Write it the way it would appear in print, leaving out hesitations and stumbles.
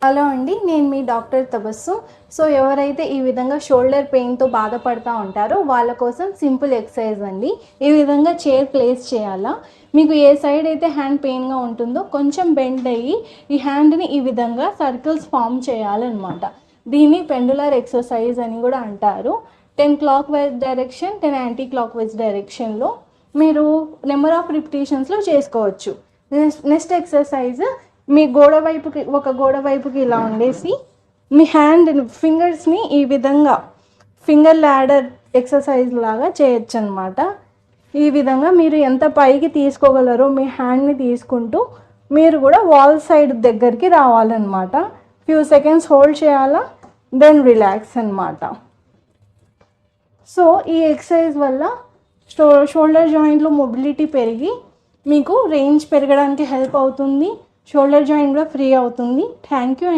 Hello అండి, నేను మీ doctor Tabassum. So ఎవరైతే ఈ విధంగా షోల్డర్ పెయిన్తో బాధపడుతూ ఉంటారో వాళ్ళ కోసం సింపుల్ ఎక్సర్సైజ్ అండి. ఈ విధంగా చైర్ ప్లేస్ చేయాలా. మీకు ఏ సైడ్ అయితే హ్యాండ్ పెయిన్గా ఉంటుందో కొంచెం బెండ్ అయ్యి ఈ హ్యాండ్ని ఈ విధంగా సర్కిల్స్ ఫామ్ చేయాలన్నమాట. దీన్ని పెండులర్ ఎక్సర్సైజ్ అని కూడా అంటారు. 10 clock wise direction, 10 anti clock wise డైరెక్షన్లో మీరు నెంబర్ ఆఫ్ రిపిటేషన్స్లో చేసుకోవచ్చు. నెక్స్ట్ ఎక్సర్సైజ్, మీ గోడ వైపుకి ఇలా ఉండేసి మీ హ్యాండ్ ఫింగర్స్ని ఈ విధంగా ఫింగర్ ల్యాడర్ ఎక్సర్సైజ్ లాగా చేయొచ్చు అనమాట. ఈ విధంగా మీరు ఎంత పైకి తీసుకోగలరో మీ హ్యాండ్ని తీసుకుంటూ మీరు కూడా వాల్ సైడ్ దగ్గరికి రావాలన్నమాట. ఫ్యూ సెకండ్స్ హోల్డ్ చేయాలా, దెన్ రిలాక్స్ అనమాట. సో ఈ ఎక్సర్సైజ్ వల్ల షోల్డర్ జాయింట్లో మొబిలిటీ పెరిగి మీకు రేంజ్ పెరగడానికి హెల్ప్ అవుతుంది. షోల్డర్ జాయింట్ కూడా ఫ్రీ అవుతుంది. Thank you.